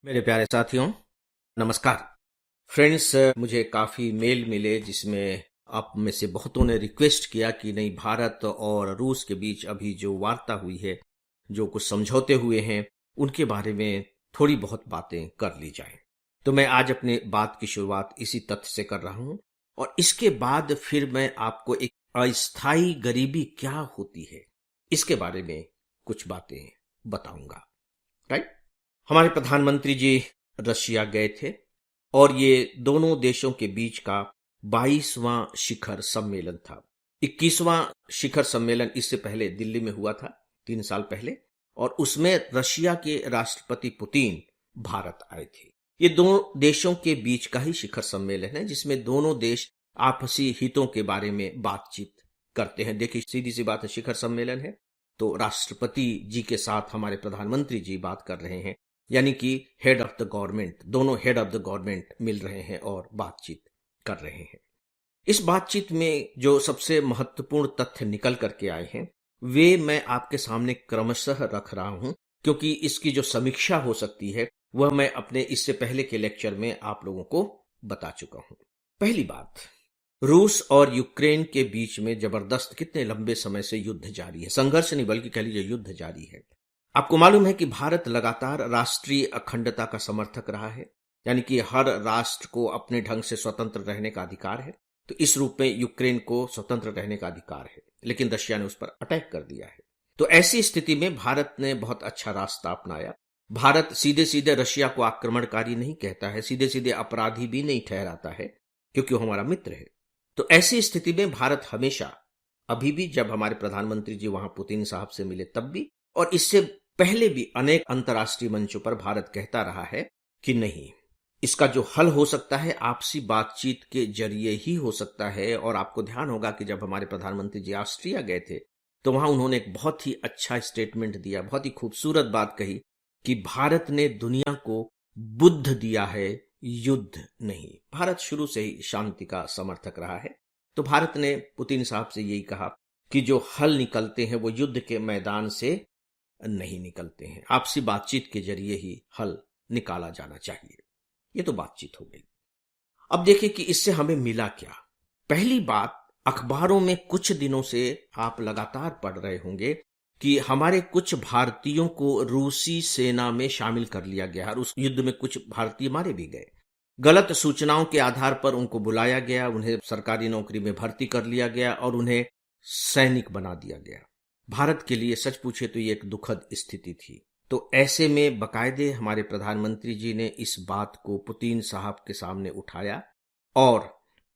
मेरे प्यारे साथियों, नमस्कार। फ्रेंड्स, मुझे काफ़ी मेल मिले जिसमें आप में से बहुतों ने रिक्वेस्ट किया कि नहीं, भारत और रूस के बीच अभी जो वार्ता हुई है, जो कुछ समझौते हुए हैं, उनके बारे में थोड़ी बहुत बातें कर ली जाएं। तो मैं आज अपने बात की शुरुआत इसी तथ्य से कर रहा हूं और इसके बाद फिर मैं आपको एक अस्थायी गरीबी क्या होती है, इसके बारे में कुछ बातें बताऊंगा। राइट। हमारे प्रधानमंत्री जी रशिया गए थे और ये दोनों देशों के बीच का 22वां शिखर सम्मेलन था। 21वां शिखर सम्मेलन इससे पहले दिल्ली में हुआ था 3 साल पहले, और उसमें रशिया के राष्ट्रपति पुतिन भारत आए थे। ये दोनों देशों के बीच का ही शिखर सम्मेलन है जिसमें दोनों देश आपसी हितों के बारे में बातचीत करते हैं। देखिए, सीधी सी बात है, शिखर सम्मेलन है तो राष्ट्रपति जी के साथ हमारे प्रधानमंत्री जी बात कर रहे हैं, यानी कि हेड ऑफ द गवर्नमेंट, दोनों हेड ऑफ द गवर्नमेंट मिल रहे हैं और बातचीत कर रहे हैं। इस बातचीत में जो सबसे महत्वपूर्ण तथ्य निकल करके आए हैं वे मैं आपके सामने क्रमशः रख रहा हूं, क्योंकि इसकी जो समीक्षा हो सकती है वह मैं अपने इससे पहले के लेक्चर में आप लोगों को बता चुका हूं। पहली बात, रूस और यूक्रेन के बीच में जबरदस्त कितने लंबे समय से युद्ध जारी है, संघर्ष नहीं बल्कि कह लीजिए युद्ध जारी है। आपको मालूम है कि भारत लगातार राष्ट्रीय अखंडता का समर्थक रहा है, यानी कि हर राष्ट्र को अपने ढंग से स्वतंत्र रहने का अधिकार है। तो इस रूप में यूक्रेन को स्वतंत्र रहने का अधिकार है, लेकिन रशिया ने उस पर अटैक कर दिया है। तो ऐसी स्थिति में भारत ने बहुत अच्छा रास्ता अपनाया। भारत सीधे सीधे रशिया को आक्रमणकारी नहीं कहता है, सीधे सीधे अपराधी भी नहीं ठहराता है, क्योंकि वो हमारा मित्र है। तो ऐसी स्थिति में भारत हमेशा, अभी भी जब हमारे प्रधानमंत्री जी वहां पुतिन साहब से मिले तब भी, और इससे पहले भी अनेक अंतर्राष्ट्रीय मंचों पर भारत कहता रहा है कि नहीं, इसका जो हल हो सकता है आपसी बातचीत के जरिए ही हो सकता है। और आपको ध्यान होगा कि जब हमारे प्रधानमंत्री जी ऑस्ट्रिया गए थे तो वहां उन्होंने एक बहुत ही अच्छा स्टेटमेंट दिया, बहुत ही खूबसूरत बात कही कि भारत ने दुनिया को बुद्ध दिया है, युद्ध नहीं। भारत शुरू से ही शांति का समर्थक रहा है। तो भारत ने पुतिन साहब से यही कहा कि जो हल निकलते हैं वो युद्ध के मैदान से नहीं निकलते हैं, आपसी बातचीत के जरिए ही हल निकाला जाना चाहिए। ये तो बातचीत हो गई। अब देखिए कि इससे हमें मिला क्या। पहली बात, अखबारों में कुछ दिनों से आप लगातार पढ़ रहे होंगे कि हमारे कुछ भारतीयों को रूसी सेना में शामिल कर लिया गया और उस युद्ध में कुछ भारतीय मारे भी गए। गलत सूचनाओं के आधार पर उनको बुलाया गया, उन्हें सरकारी नौकरी में भर्ती कर लिया गया और उन्हें सैनिक बना दिया गया। भारत के लिए सच पूछे तो ये एक दुखद स्थिति थी। तो ऐसे में बकायदे हमारे प्रधानमंत्री जी ने इस बात को पुतिन साहब के सामने उठाया और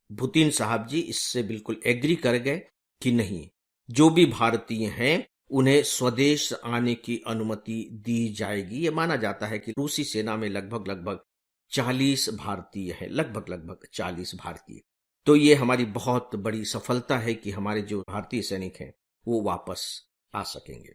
पुतिन साहब जी इससे बिल्कुल एग्री कर गए कि नहीं, जो भी भारतीय हैं उन्हें स्वदेश आने की अनुमति दी जाएगी। ये माना जाता है कि रूसी सेना में लगभग 40 भारतीय हैं, लगभग 40 भारतीय। तो ये हमारी बहुत बड़ी सफलता है कि हमारे जो भारतीय सैनिक हैं वो वापस आ सकेंगे।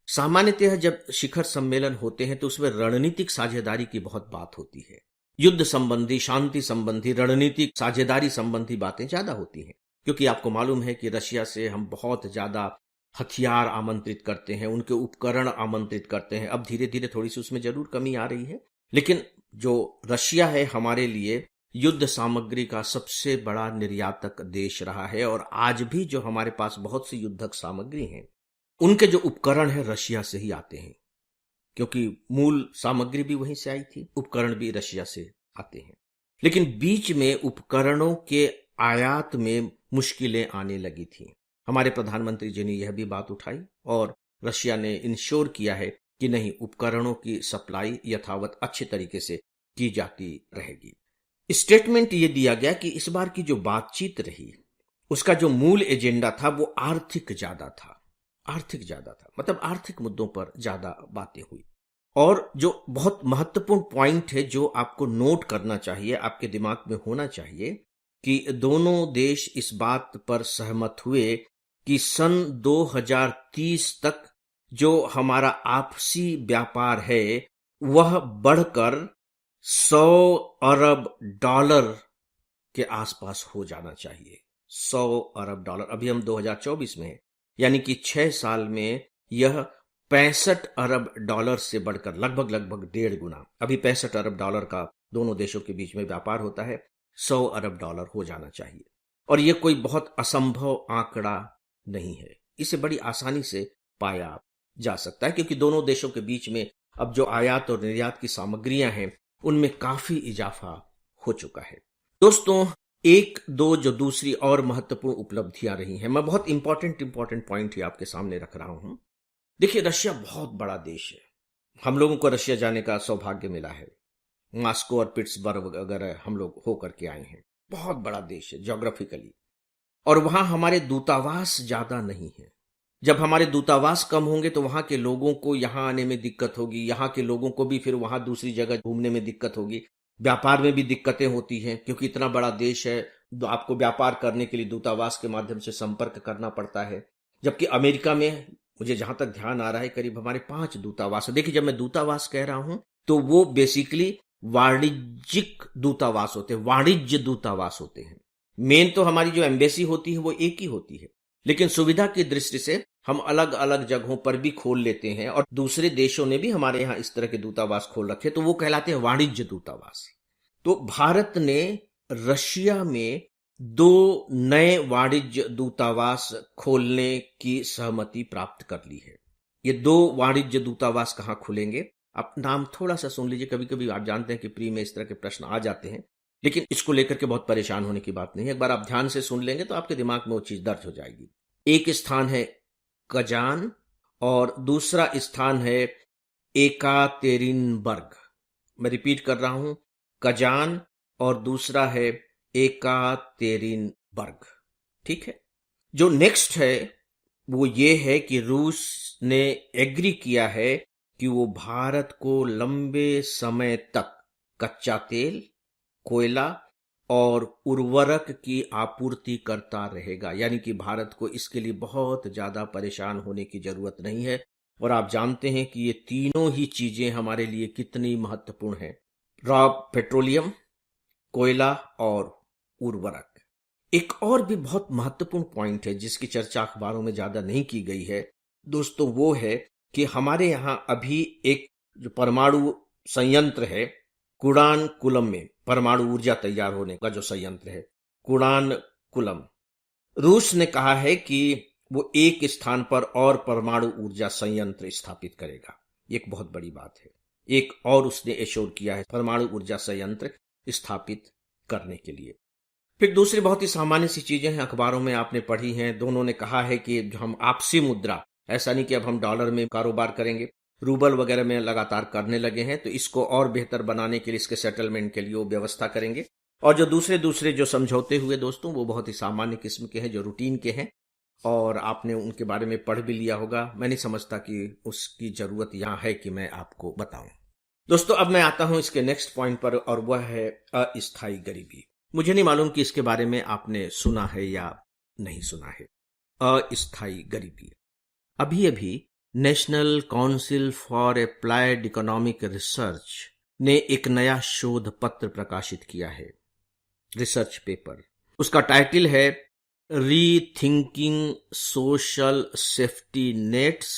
सामान्यतः जब शिखर सम्मेलन होते हैं तो उसमें रणनीतिक साझेदारी की बहुत बात होती है। युद्ध संबंधी, शांति संबंधी, रणनीतिक साझेदारी संबंधी बातें ज्यादा होती हैं, क्योंकि आपको मालूम है कि रशिया से हम बहुत ज्यादा हथियार आमंत्रित करते हैं, उनके उपकरण आमंत्रित करते हैं। अब धीरे धीरे थोड़ी सी उसमें जरूर कमी आ रही है, लेकिन जो रशिया है हमारे लिए युद्ध सामग्री का सबसे बड़ा निर्यातक देश रहा है। और आज भी जो हमारे पास बहुत सी युद्धक सामग्री हैं, उनके जो उपकरण है रशिया से ही आते हैं, क्योंकि मूल सामग्री भी वहीं से आई थी, उपकरण भी रशिया से आते हैं। लेकिन बीच में उपकरणों के आयात में मुश्किलें आने लगी थी। हमारे प्रधानमंत्री जी ने यह भी बात उठाई और रशिया ने इंश्योर किया है कि नहीं, उपकरणों की सप्लाई यथावत अच्छे तरीके से की जाती रहेगी। स्टेटमेंट ये दिया गया कि इस बार की जो बातचीत रही उसका जो मूल एजेंडा था वो आर्थिक ज्यादा था, मतलब आर्थिक मुद्दों पर ज्यादा बातें हुई। और जो बहुत महत्वपूर्ण पॉइंट है जो आपको नोट करना चाहिए, आपके दिमाग में होना चाहिए, कि दोनों देश इस बात पर सहमत हुए कि सन 2030 तक जो हमारा आपसी व्यापार है वह बढ़कर 100 अरब डॉलर के आसपास हो जाना चाहिए। 100 अरब डॉलर। अभी हम 2024 में हैं, यानी कि 6 साल में यह $65 अरब से बढ़कर लगभग 1.5 गुना, अभी $65 अरब का दोनों देशों के बीच में व्यापार होता है, $100 अरब हो जाना चाहिए। और यह कोई बहुत असंभव आंकड़ा नहीं है, इसे बड़ी आसानी से पाया जा सकता है, क्योंकि दोनों देशों के बीच में अब जो आयात और निर्यात की सामग्रियां हैं उनमें काफी इजाफा हो चुका है। दोस्तों, एक दो जो दूसरी और महत्वपूर्ण उपलब्धियां रही हैं, मैं बहुत इंपॉर्टेंट पॉइंट ही आपके सामने रख रहा हूं। देखिए, रशिया बहुत बड़ा देश है, हम लोगों को रशिया जाने का सौभाग्य मिला है, मॉस्को और पिट्सबर्ग वगैरह हम लोग होकर के आए हैं। बहुत बड़ा देश है ज्योग्राफिकली, और वहां हमारे दूतावास ज्यादा नहीं है। जब हमारे दूतावास कम होंगे तो वहां के लोगों को यहां आने में दिक्कत होगी, यहां के लोगों को भी फिर वहां दूसरी जगह घूमने में दिक्कत होगी, व्यापार में भी दिक्कतें होती हैं, क्योंकि इतना बड़ा देश है, आपको व्यापार करने के लिए दूतावास के माध्यम से संपर्क करना पड़ता है। जबकि अमेरिका में, मुझे जहां तक ध्यान आ रहा है, करीब हमारे 5 दूतावास है। देखिए, जब मैं दूतावास कह रहा हूं तो वो बेसिकली वाणिज्यिक दूतावास होते हैं, वाणिज्य दूतावास होते हैं। मेन तो हमारी जो एम्बेसी होती है वो एक ही होती है, लेकिन सुविधा की दृष्टि से हम अलग अलग जगहों पर भी खोल लेते हैं, और दूसरे देशों ने भी हमारे यहां इस तरह के दूतावास खोल रखे, तो वो कहलाते हैं वाणिज्य दूतावास। तो भारत ने रशिया में 2 नए वाणिज्य दूतावास खोलने की सहमति प्राप्त कर ली है। ये 2 वाणिज्य दूतावास कहां खुलेंगे, आप नाम थोड़ा सा सुन लीजिए। कभी कभी आप जानते हैं कि प्री में इस तरह के प्रश्न आ जाते हैं, लेकिन इसको लेकर के बहुत परेशान होने की बात नहीं है। एक बार आप ध्यान से सुन लेंगे तो आपके दिमाग में वो चीज दर्ज हो जाएगी। एक स्थान है कजान और दूसरा स्थान है एकातेरिनबर्ग। मैं रिपीट कर रहा हूं, कजान और दूसरा है एकातेरिनबर्ग। ठीक है। जो नेक्स्ट है वो ये है कि रूस ने एग्री किया है कि वो भारत को लंबे समय तक कच्चा तेल, कोयला और उर्वरक की आपूर्ति करता रहेगा, यानी कि भारत को इसके लिए बहुत ज्यादा परेशान होने की जरूरत नहीं है। और आप जानते हैं कि ये तीनों ही चीजें हमारे लिए कितनी महत्वपूर्ण है, रॉ पेट्रोलियम, कोयला और उर्वरक। एक और भी बहुत महत्वपूर्ण पॉइंट है जिसकी चर्चा अखबारों में ज्यादा नहीं की गई है दोस्तों, वो है कि हमारे यहां अभी एक जो परमाणु संयंत्र है कुडानकुलम में, परमाणु ऊर्जा तैयार होने का जो संयंत्र है कुडानकुलम, रूस ने कहा है कि वो एक स्थान पर और परमाणु ऊर्जा संयंत्र स्थापित करेगा। एक बहुत बड़ी बात है। एक और उसने एश्योर किया है परमाणु ऊर्जा संयंत्र स्थापित करने के लिए। फिर दूसरी बहुत ही सामान्य सी चीजें हैं, अखबारों में आपने पढ़ी हैं। दोनों ने कहा है कि जो हम आपसी मुद्रा, ऐसा नहीं कि अब हम डॉलर में कारोबार करेंगे, रूबल वगैरह में लगातार करने लगे हैं, तो इसको और बेहतर बनाने के लिए, इसके सेटलमेंट के लिए वो व्यवस्था करेंगे। और जो दूसरे जो समझौते हुए दोस्तों, वो बहुत ही सामान्य किस्म के हैं, जो रूटीन के हैं, और आपने उनके बारे में पढ़ भी लिया होगा। मैं नहीं समझता कि उसकी जरूरत यहां है कि मैं आपको बताऊं। दोस्तों, अब मैं आता हूं इसके नेक्स्ट पॉइंट पर, और वह है अस्थायी गरीबी। मुझे नहीं मालूम कि इसके बारे में आपने सुना है या नहीं सुना है। अस्थायी गरीबी, अभी national council for applied economic research ने एक नया शोध पत्र प्रकाशित किया है, रिसर्च पेपर। उसका टाइटल है रीथिंकिंग सोशल सेफ्टी नेट्स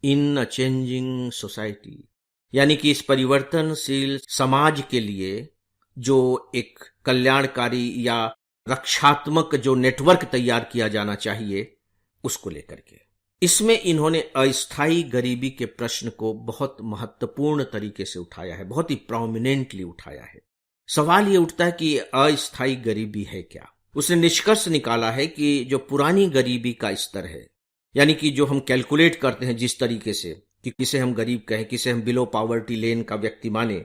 इन अ चेंजिंग सोसाइटी, यानी कि इस परिवर्तनशील समाज के लिए जो एक कल्याणकारी या रक्षात्मक जो नेटवर्क तैयार किया जाना चाहिए, उसको लेकर के। इसमें इन्होंने अस्थायी गरीबी के प्रश्न को बहुत महत्वपूर्ण तरीके से उठाया है, बहुत ही प्रोमिनेंटली उठाया है। सवाल ये उठता है कि अस्थायी गरीबी है क्या। उसने निष्कर्ष निकाला है कि जो पुरानी गरीबी का स्तर है, यानी कि जो हम कैलकुलेट करते हैं जिस तरीके से कि किसे हम गरीब कहें, किसे हम बिलो पॉवर्टी लेन का व्यक्ति माने,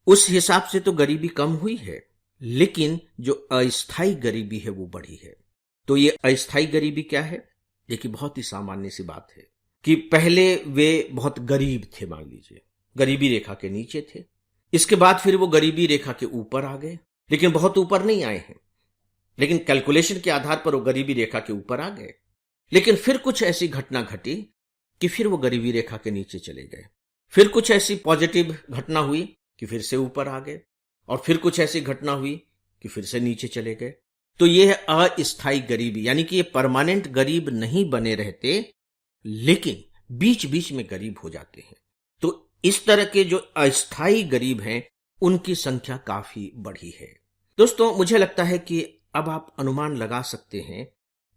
उस हिसाब से तो गरीबी कम हुई है, लेकिन जो अस्थायी गरीबी है वो बढ़ी है। तो ये अस्थायी गरीबी क्या है? देखिए, बहुत ही सामान्य सी बात है कि पहले वे बहुत गरीब थे, मान लीजिए गरीबी रेखा के नीचे थे, इसके बाद फिर वो गरीबी रेखा के ऊपर आ गए, लेकिन बहुत ऊपर नहीं आए हैं, लेकिन कैलकुलेशन के आधार पर वो गरीबी रेखा के ऊपर आ गए। लेकिन फिर कुछ ऐसी घटना घटी कि फिर वो गरीबी रेखा के नीचे चले गए। फिर कुछ ऐसी पॉजिटिव घटना हुई कि फिर से ऊपर आ गए, और फिर कुछ ऐसी घटना हुई कि फिर से नीचे चले गए। तो ये है अस्थायी गरीबी, यानी कि ये परमानेंट गरीब नहीं बने रहते, लेकिन बीच बीच में गरीब हो जाते हैं। तो इस तरह के जो अस्थाई गरीब हैं उनकी संख्या काफी बढ़ी है। दोस्तों, मुझे लगता है कि अब आप अनुमान लगा सकते हैं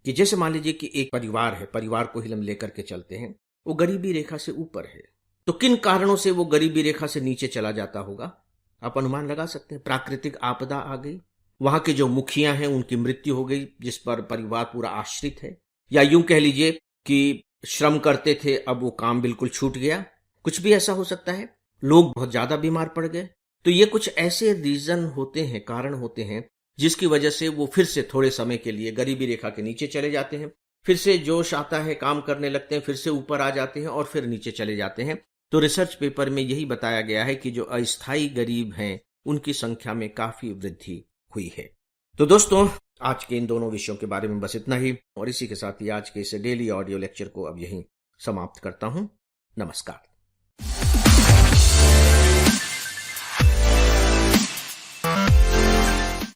कि जैसे मान लीजिए कि एक परिवार है, परिवार को ही हम लेकर के चलते हैं, वो गरीबी रेखा से ऊपर है। तो किन कारणों से वो गरीबी रेखा से नीचे चला जाता होगा, आप अनुमान लगा सकते हैं। प्राकृतिक आपदा आ गई, वहां के जो मुखिया हैं उनकी मृत्यु हो गई जिस पर परिवार पूरा आश्रित है, या यूं कह लीजिए कि श्रम करते थे अब वो काम बिल्कुल छूट गया, कुछ भी ऐसा हो सकता है। लोग बहुत ज्यादा बीमार पड़ गए। तो ये कुछ ऐसे रीजन होते हैं, कारण होते हैं जिसकी वजह से वो फिर से थोड़े समय के लिए गरीबी रेखा के नीचे चले जाते हैं, फिर से जोश आता है, काम करने लगते हैं, फिर से ऊपर आ जाते हैं और फिर नीचे चले जाते हैं। तो रिसर्च पेपर में यही बताया गया है कि जो अस्थायी गरीब हैं उनकी संख्या में काफी वृद्धि हुई है। तो दोस्तों, आज के इन दोनों विषयों के बारे में बस इतना ही, और इसी के साथ ही आज के इस डेली ऑडियो लेक्चर को अब यहीं समाप्त करता हूं। नमस्कार।